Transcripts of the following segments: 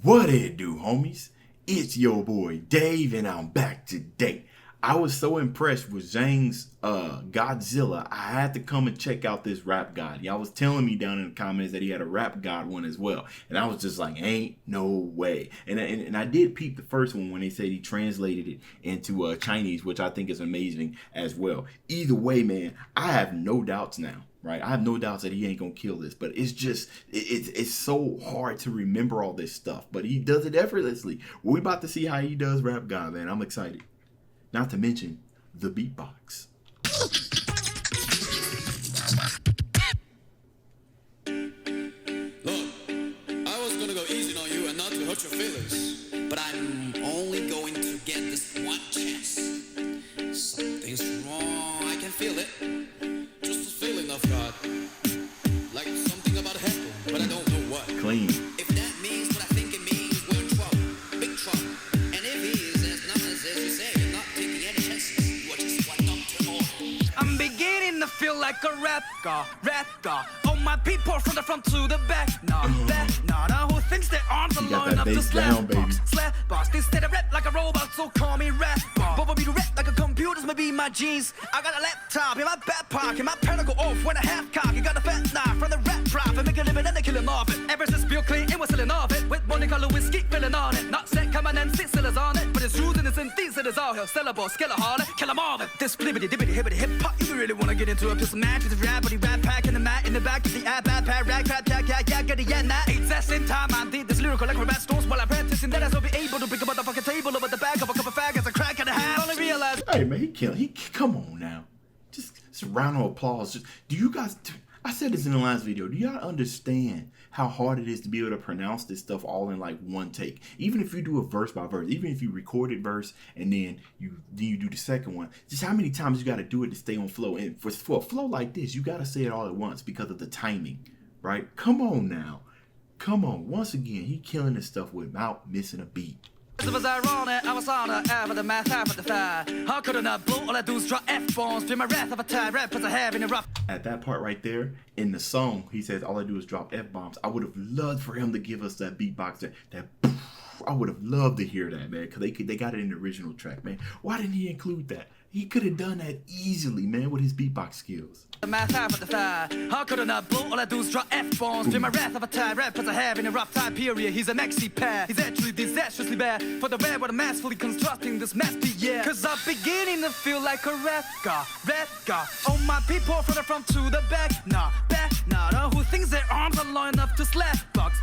What it do, homies? It's your boy Dave, and I'm back today. I was so impressed with Zhang's Godzilla, I had to come and check out this rap god. Y'all was telling me down in the comments that he had a rap god one as well. And I was just like, ain't no way. And I did peep the first one when they said he translated it into Chinese, which I think is amazing as well. Either way, man, I have no doubts now. Right, I have no doubts that he ain't gonna kill this, but it's just it's so hard to remember all this stuff. But he does it effortlessly. We about to see how he does rap god, man. I'm excited. Not to mention the beatbox. Look, I was gonna go easy on you and not to hurt your feelings, but I'm only going to get this one chance. Something's wrong. I can feel it. Feeling of God, like something about heaven, but I don't know what. Clean. If that means what I think it means, we're in trouble, big trouble. And if he is as nice as you say, you're not taking any chances. You're just what Dr. Orr. I'm beginning to feel like a rap god. All my people from the front to the back. Nah, who thinks their arms are long enough to slap box. They say I rap like a robot, so call me rap box. But for me to rap like a computer's maybe my jeans. I got a laptop in my back pocket, my pen go off when I half cock. You got a fat knife from the rap profit, make a living and they killing off it. Ever since Bill Clean, it was selling off it. With money color whiskey filling on it. Not set, come on and sit sellers on it. But it's rules and it's in things that is all hell. Sellable, skill harder, kill them all. This flippity dippity hippity hip hop. You really wanna get into a piece of match with the rap, rap pack in the mat in the back of the app, pad, rag, crap, yeah, get the yeah, nah. It's that same time I did this lyrical like acrobat stores while I practicing that I will be able to pick a motherfucking table over the back of a cup of fag as a crack and a half. Only realize. Hey man, he come on now. Just a round of applause. Do you guys? I said this in the last video. Do y'all understand how hard it is to be able to pronounce this stuff all in like one take? Even if you do a verse by verse, even if you recorded verse and then you do the second one, just how many times you got to do it to stay on flow? And for a flow like this, you got to say it all at once because of the timing, right? Come on now. Come on. Once again, he killing this stuff without missing a beat. It was ironic, I was on the air the math, half of the fire. How could I not blow? All I do is drop F-bombs, feel my wrath of a tie, rappers I have in a rough. At that part right there, in the song, he says, all I do is drop F-bombs. I would have loved for him to give us that beatbox, that I would have loved to hear that, man, because they got it in the original track, man. Why didn't he include that? He could have done that easily, man, with his beatbox skills. The math half of the fire. How could I not blow? All I do is drop F-bombs. Feel my wrath of a tie, rappers I have in a rough time period. He's a maxi pad. He's actually disastrously bad. For the rap with a masterfully constructing this masterpiece, yeah. Cause I'm beginning to feel like a rap god. All my people from the front to the back. Nah, who thinks their arms are long enough to slap box.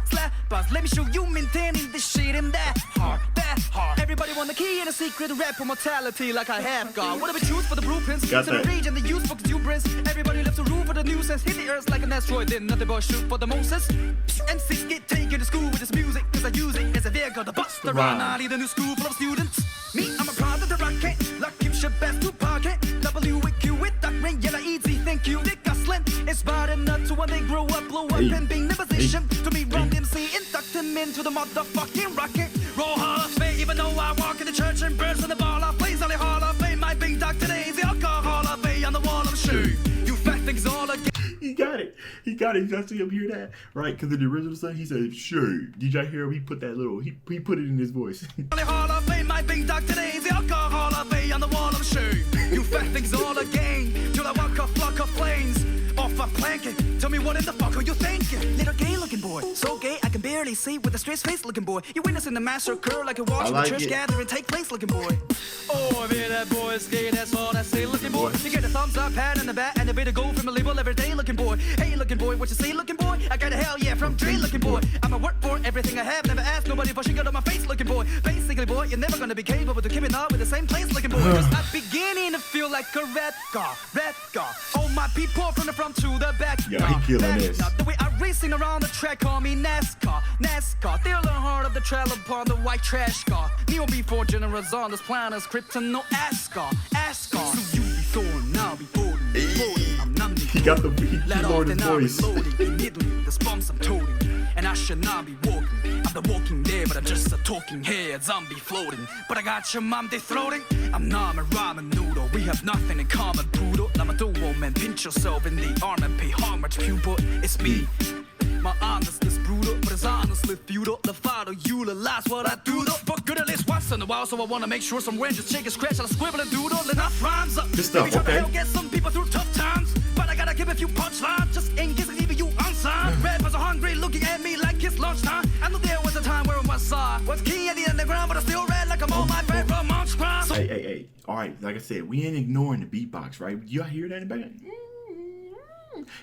Let me show you maintaining this shit in that hard. Everybody want the key and a secret rap immortality like I have got. Whatever choose for the blueprints, got to the region the use for exuberance. Everybody left the roof for the nuisance, hit the earth like an asteroid, then nothing but shoot for the Moses. M6 get taken to school with this music, cause I use it as a vehicle to bust the rhyme. I need a new school full of students. Me, I'm a product of rocket, like keep shit best to pocket. W with Q with that ring, yellow easy, thank you. Dick slim, inspired enough to when they grow up, blow up and being in position to be run MC, induct him into the motherfucking rocket. Roll Hall of Fame, even though I walk in the church and burst in the ball of flames. Only Hall of Fame, my big dog today is the alcohol of Fame on the wall of shame. You fat things all again. He got it. You got to see him hear that, right? Because in the original song, he said, "Sure." Did y'all hear him? He put that little. He put it in his voice. Only Hall of Fame, my big dog today is the alcohol of Fame on the wall of shame. You fat things all again. Till I walk a flock of flames off a planking. Tell me what in the fuck are you thinking? Little gay looking boy, so gay I can barely see with a straight face looking boy. You witnessing the massacre like you're watching the church gathering take place looking boy. Oh, I mean that boy is gay, that's all I say looking boy. You get a thumbs up, pat in the back, and a bit of gold from a label every day looking boy. Hey looking boy, what you say looking boy? I got a hell yeah from Dre looking boy. I'ma work for everything I have, never ask nobody for shit on my face looking boy. Basically boy, you're never gonna be capable to keep it up with the same place looking boy. Cause I'm beginning to feel like a rap god. All my people from the front to the back. Yeah, he killing this. The way I'm racing around the track, call me NASCAR. They learn hard of the trail upon the white trash car. Kneel before generals on this planet, krypton, no Ascar. So you be throwing, I'll be folding. I'm numbing. He got the beat. He lowered his voice. Immediately, the spumps I'm toting. And I should not be walking. I'm the walking dead, but I'm just a talking head, zombie floating. But I got your mom throating. I'm not a ramen noodle. We have nothing in common, poodle. I'm a duo man. Pinch yourself in the arm and pay homage, pupil. It's me. My honesty is brutal, but it's honestly futile. The father, you that's what I do. But good at least once in a while, so I wanna make sure some ranges chicken scratch and scribble and doodle enough rhymes up. This stuff, Maybe try to okay. help get some people through tough times, but I gotta give a few punchlines just in case I leave you unsigned. Red was hungry, looking at me like it's lunchtime. I know there was a time where my side was king at the underground, but I still red like I'm on my bed from Munch crime. Hey. All right, like I said, we ain't ignoring the beatbox, right? Y'all hear that in the background?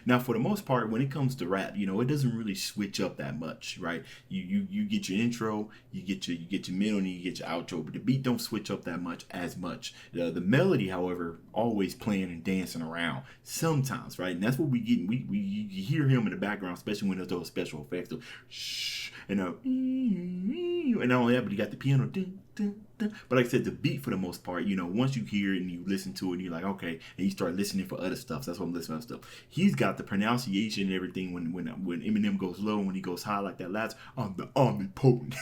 Now, for the most part, when it comes to rap, you know, it doesn't really switch up that much, right? You get your intro, you get your middle, and you get your outro, but the beat don't switch up that much as much. The melody, however, always playing and dancing around sometimes, right? And that's what we get. You hear him in the background, especially when there's those special effects, so shh, and not only that, but you got the piano. Dun, dun, dun. But like I said, the beat for the most part, you know, once you hear it and you listen to it, and you're like, okay, and you start listening for other stuff. So that's what I'm listening to stuff. He's got the pronunciation and everything when Eminem goes low, when he goes high like that last, I'm the omnipotent.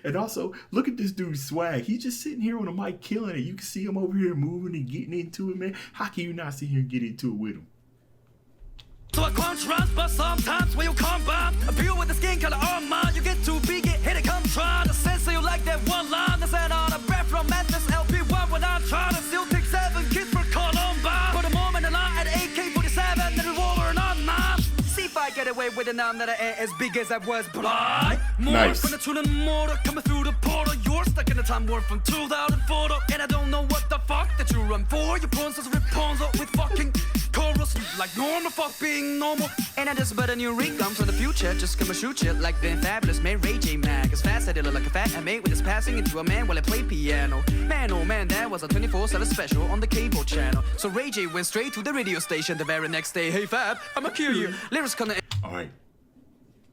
And also, look at this dude's swag. He's just sitting here on a mic killing it. You can see him over here moving and getting into it, man. How can you not sit here and get into it with him? So I crunch runs, but sometimes when you come by, appeal with the skin color on mine, you get too big, get hit it, come try to sense so you like that one line. That's that on a breath from Memphis LP1 when I'm trying to still take 7 kids for Columbine. Put a moment in line at AK-47 and a revolver and on 9. See if I get away with it now that I ain't as big as I was blind. More nice. from the tune and mortar coming through the portal. You're stuck in the time warp from 2004, and I don't know what the fuck that you run for. Your pawns as Rapunzel with fucking chorus like normal, fuck being normal. And I just but a new ring come from the future, just come and shoot you like being fabulous. Man, Ray J Mag as fast as it look like a fat and mate with his passing into a man while I play piano. Man, oh man, that was a 24/7 special on the cable channel. So Ray J went straight to the radio station the very next day. Hey Fab, I'ma kill you. Lyrics gonna. All right,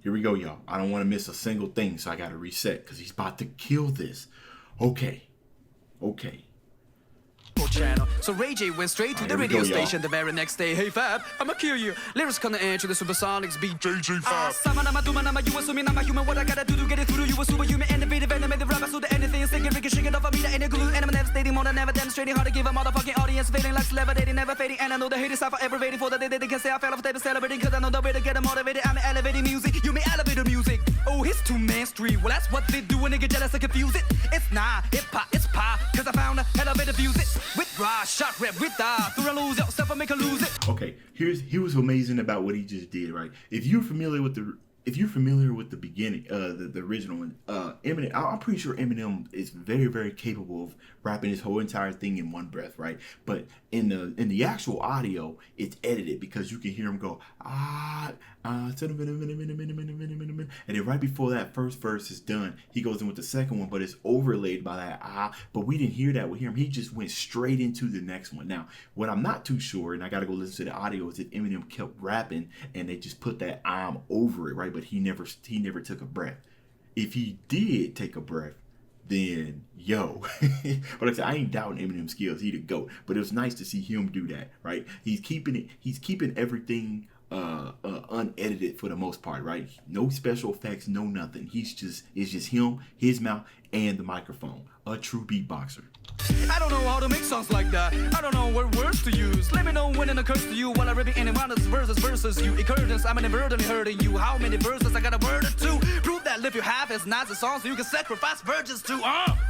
here we go, y'all. I don't want to miss a single thing, so I got to reset because he's about to kill this. Okay. Channel. So Ray J went straight to the radio station the very next day. Hey Fab, I'ma kill you. Lyrics gonna enter the Supersonics beat. JJ Fab. You assuming I'm a human. What I gotta do to get it through? You a superhuman, innovative, animated rapper, so that anything singing, freaking, shaking off of me, that ain't a glue. And I'm devastating, more than never demonstrating, hard to give a motherfucking audience, feeling like celebrating, never fading. And I know the haters are forever waiting for the day they can say I fell off the table celebrating, cause I know the way to get them motivated. I'm elevating music, you may elevate the music. Oh, it's too mainstream. Well, that's what they do when they get jealous and confuse it. It's not hip hop, it's pop, cause I found a elevated music. With rise, shot rap, with die, through and lose yourself and make a lose it. Okay, here's what's amazing about what he just did, right? If you're familiar with the beginning, the original one, Eminem, I'm pretty sure Eminem is very, very capable of rapping his whole entire thing in one breath, right? But in the actual audio, it's edited because you can hear him go and then right before that first verse is done, he goes in with the second one, but it's overlaid by that But we didn't hear that with him. He just went straight into the next one. Now, what I'm not too sure, and I got to go listen to the audio, is that Eminem kept rapping and they just put that over it, right? But he never took a breath. If he did take a breath, then yo. But like I said, I ain't doubting Eminem's skills. He the GOAT. But it was nice to see him do that, right? He's keeping everything unedited for the most part, right? No special effects, no nothing. It's just him, his mouth, and the microphone. A true beatboxer. I don't know how to make songs like that. I don't know what words to use. Let me know when it occurs to you while I'm ripping any one of versus you. Occurrence, I'm inadvertently hurting you. How many verses I got a word or two? Prove that live you have is not the songs you can sacrifice virgins to.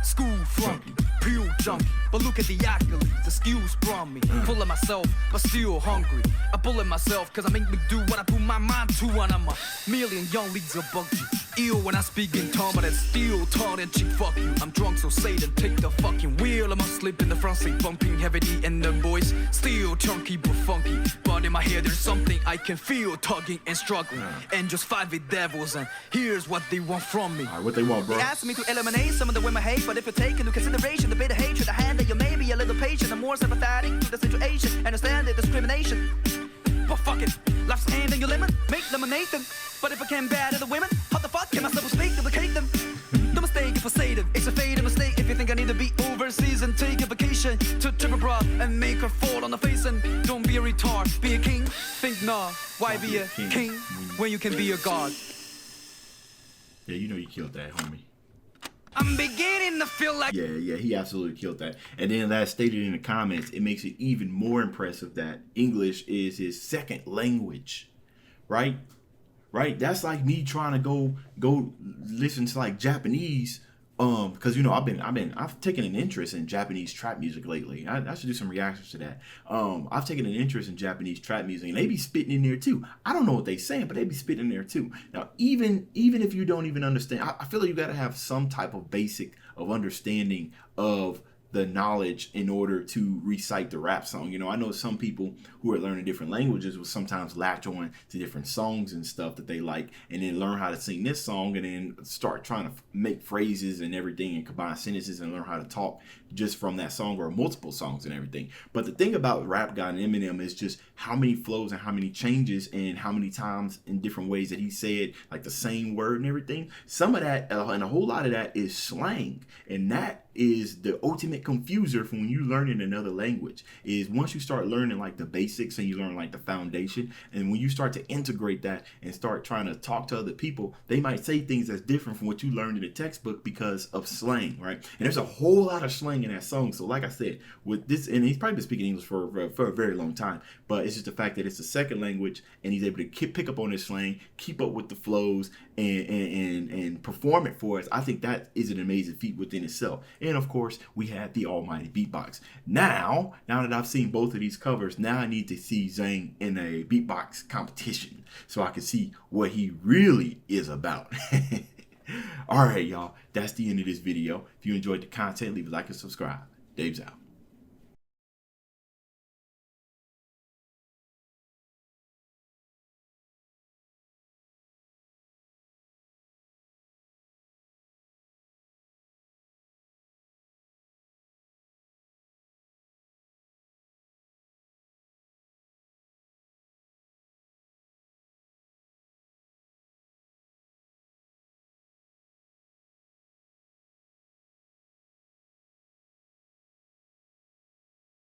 School flunky, pure junkie. But look at the accolades, excuse from me. Full of myself, but still hungry. I bullet myself cause I make me do what I put my mind to. And I'm a million young leagues above you. Ill when I speak in tongue, but it's still tongue and cheek. Fuck you. I'm drunk, so Satan, take the fucking wheel. I'm asleep in the front seat, bumping heavy D and the voice. Still chunky but funky. But in my head, there's something I can feel tugging and struggling. And just fight with devils, and here's what they want from me. All right, what they want, bro? They asked me to eliminate some of the women hate, but if you take into consideration the bit of hatred, the hand that you may be a little patient and more sympathetic to the situation, understand the discrimination. But fuck it, life's hand in your lemon, make lemonade them. But if I can't bear to the women, how the fuck can I speak to duplicate them? No mistake if I say them, it's a fatal mistake if you think I need to be overseas and take a vacation to trip abroad and make her fall on the face. And don't be a retard, be a king. Think nah, why be a king when you can be a god? Yeah, you know you killed that, homie. I'm beginning to feel like... Yeah, he absolutely killed that. And then as stated in the comments, it makes it even more impressive that English is his second language, right? That's like me trying to go listen to like Japanese because I've taken an interest in Japanese trap music lately. I should do some reactions to that. I've taken an interest in Japanese trap music, and they be spitting in there too. I don't know what they saying, but they be spitting in there too. Now, even if you don't even understand, I feel like you got to have some type of basic of understanding of the knowledge in order to recite the rap song. I know some people who are learning different languages will sometimes latch on to different songs and stuff that they like, and then learn how to sing this song, and then start trying to make phrases and everything and combine sentences and learn how to talk just from that song or multiple songs and everything. But the thing about Rap God and Eminem is just how many flows and how many changes and how many times in different ways that he said like the same word and everything. Some of that and a whole lot of that is slang, and that is the ultimate confuser from when you learn in another language. Is once you start learning like the basics and you learn like the foundation, and when you start to integrate that and start trying to talk to other people, they might say things that's different from what you learned in the textbook because of slang, right? And there's a whole lot of slang in that song. So like I said, with this, and he's probably been speaking English for a very long time, but it's just the fact that it's a second language and he's able to pick up on this slang, keep up with the flows, and perform it for us. I think that is an amazing feat within itself. And of course, we had the almighty Beatbox. Now that I've seen both of these covers, now I need to see Zhang in a Beatbox competition so I can see what he really is about. All right, y'all. That's the end of this video. If you enjoyed the content, leave a like and subscribe. Dave's out.